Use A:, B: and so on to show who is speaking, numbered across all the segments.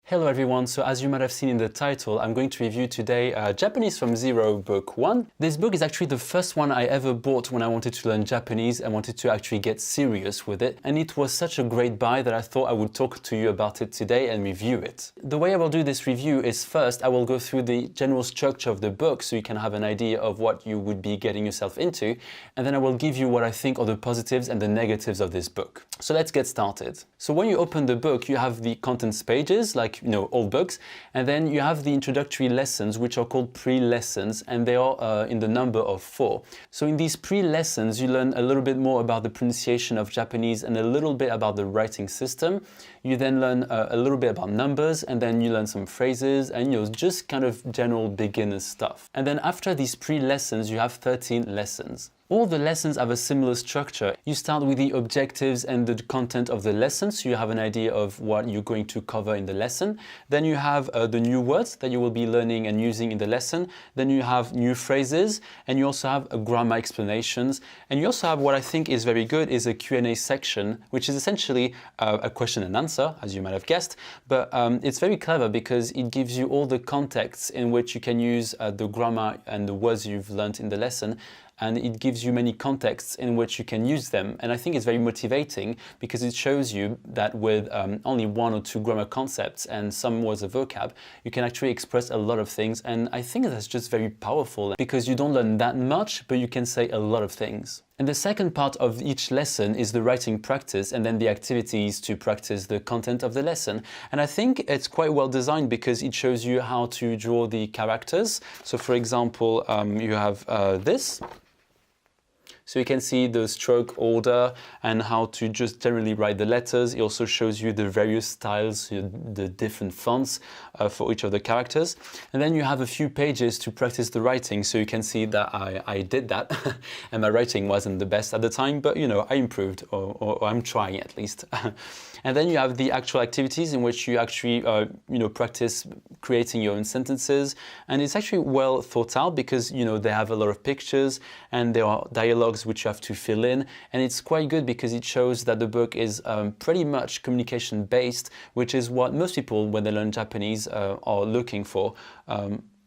A: Hello everyone, so as you might have seen in the title, I'm going to review today Japanese from Zero Book 1. This book is actually the first one I ever bought when I wanted to learn Japanese and wanted to actually get serious with it. And it was such a great buy that I thought I would talk to you about it today and review it. The way I will do this review is first I will go through the general structure of the book so you can have an idea of what you would be getting yourself into. And then I will give you what I think are the positives and the negatives of this book. So let's get started. So when you open the book, you have the contents pages, like all books, and then you have the introductory lessons, which are called pre-lessons, and they are in the number of 4. So in these pre-lessons, you learn a little bit more about the pronunciation of Japanese and a little bit about the writing system. You then learn a little bit about numbers, and then you learn some phrases, and just kind of general beginner stuff. And then after these pre-lessons, you have 13 lessons. All the lessons have a similar structure. You start with the objectives and the content of the lesson, so you have an idea of what you're going to cover in the lesson. Then you have the new words that you will be learning and using in the lesson. Then you have new phrases, and you also have grammar explanations. And you also have what I think is very good is a Q&A section, which is essentially a question and answer, as you might have guessed. But it's very clever because it gives you all the contexts in which you can use the grammar and the words you've learned in the lesson. And it gives you many contexts in which you can use them. And I think it's very motivating because it shows you that with only 1 or 2 grammar concepts and some words of vocab, you can actually express a lot of things. And I think that's just very powerful because you don't learn that much, but you can say a lot of things. And the second part of each lesson is the writing practice and then the activities to practice the content of the lesson. And I think it's quite well designed because it shows you how to draw the characters. So for example, you have this. So you can see the stroke order and how to just generally write the letters. It also shows you the various styles, the different fonts for each of the characters. And then you have a few pages to practice the writing. So you can see that I did that and my writing wasn't the best at the time, but I improved or I'm trying at least. And then you have the actual activities in which you actually practice creating your own sentences. And it's actually well thought out because they have a lot of pictures and there are dialogues which you have to fill in, and it's quite good because it shows that the book is pretty much communication based, which is what most people when they learn Japanese are looking for.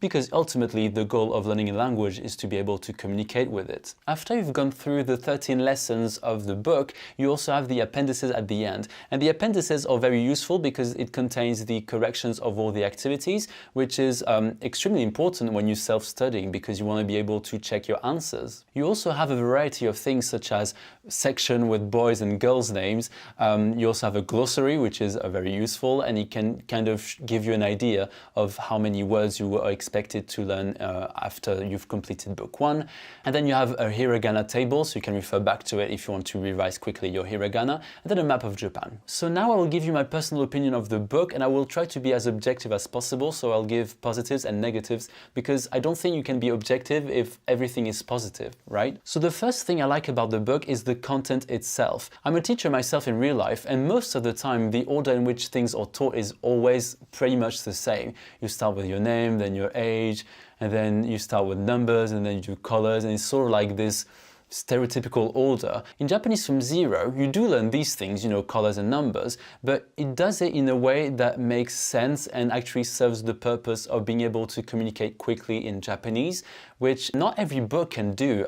A: Because ultimately the goal of learning a language is to be able to communicate with it. After you've gone through the 13 lessons of the book, you also have the appendices at the end. And the appendices are very useful because it contains the corrections of all the activities, which is extremely important when you're self-studying because you want to be able to check your answers. You also have a variety of things such as section with boys and girls names. You also have a glossary, which is very useful, and it can kind of give you an idea of how many words you are expected to learn after you've completed book 1. And then you have a hiragana table, so you can refer back to it if you want to revise quickly your hiragana, and then a map of Japan. So now I will give you my personal opinion of the book, and I will try to be as objective as possible, so I'll give positives and negatives, because I don't think you can be objective if everything is positive, right? So the first thing I like about the book is the content itself. I'm a teacher myself in real life, and most of the time the order in which things are taught is always pretty much the same. You start with your name, then your age, and then you start with numbers, and then you do colors, and it's sort of like this stereotypical order. In Japanese from Zero, you do learn these things, colors and numbers, but it does it in a way that makes sense and actually serves the purpose of being able to communicate quickly in Japanese, which not every book can do,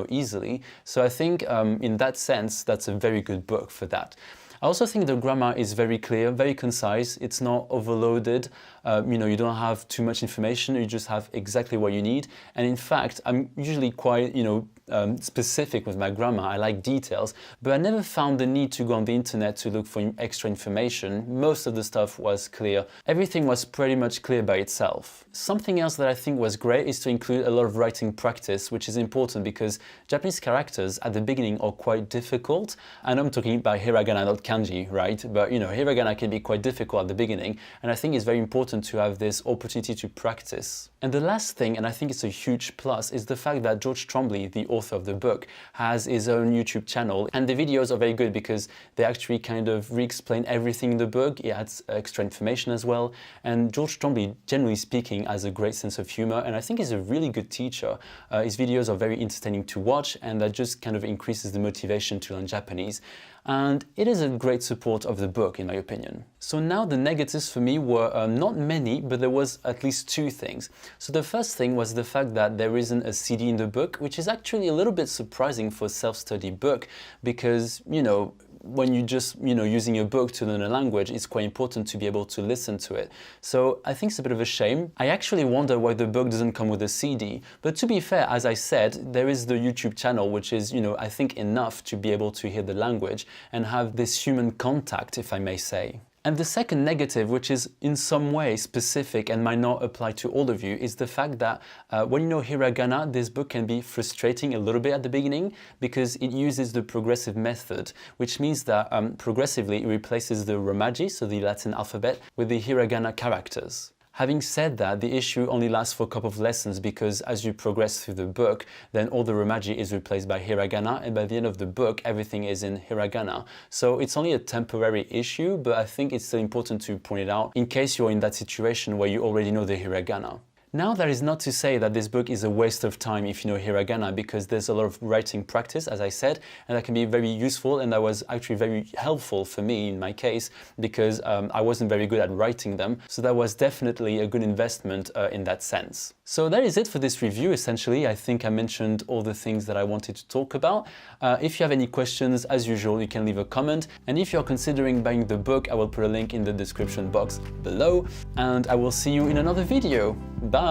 A: easily. So I think in that sense, that's a very good book for that. I also think the grammar is very clear, very concise. It's not overloaded. You don't have too much information. You just have exactly what you need. And in fact, I'm usually quite, specific with my grammar. I like details, but I never found the need to go on the internet to look for extra information. Most of the stuff was clear. Everything was pretty much clear by itself. Something else that I think was great is to include a lot of writing practice, which is important because Japanese characters at the beginning are quite difficult. And I'm talking about hiragana, not kanji, right? But hiragana can be quite difficult at the beginning. And I think it's very important to have this opportunity to practice. And the last thing, and I think it's a huge plus, is the fact that George Trombley, the author of the book, has his own YouTube channel. And the videos are very good because they actually kind of re-explain everything in the book. It adds extra information as well. And George Trombley, generally speaking, has a great sense of humor. And I think he's a really good teacher. His videos are very entertaining to watch, and that just kind of increases the motivation to learn Japanese. and it is a great support of the book in my opinion. So now the negatives for me were not many, but there was at least two things. So the first thing was the fact that there isn't a CD in the book, which is actually a little bit surprising for a self-study book because, you know, when you just, using a book to learn a language, it's quite important to be able to listen to it. So I think it's a bit of a shame. I actually wonder why the book doesn't come with a CD. But to be fair, as I said, there is the YouTube channel, which is, I think enough to be able to hear the language and have this human contact, if I may say. And the second negative, which is in some way specific and might not apply to all of you, is the fact that when you know hiragana, this book can be frustrating a little bit at the beginning because it uses the progressive method, which means that progressively it replaces the romaji, so the Latin alphabet, with the hiragana characters. Having said that, the issue only lasts for a couple of lessons because as you progress through the book, then all the romaji is replaced by hiragana, and by the end of the book, everything is in hiragana. So it's only a temporary issue, but I think it's still important to point it out in case you're in that situation where you already know the hiragana. Now, that is not to say that this book is a waste of time if you know hiragana, because there's a lot of writing practice, as I said, and that can be very useful, and that was actually very helpful for me in my case, because I wasn't very good at writing them, so that was definitely a good investment in that sense. So that is it for this review, essentially. I think I mentioned all the things that I wanted to talk about. If you have any questions, as usual, you can leave a comment, and if you're considering buying the book, I will put a link in the description box below, and I will see you in another video. Bye!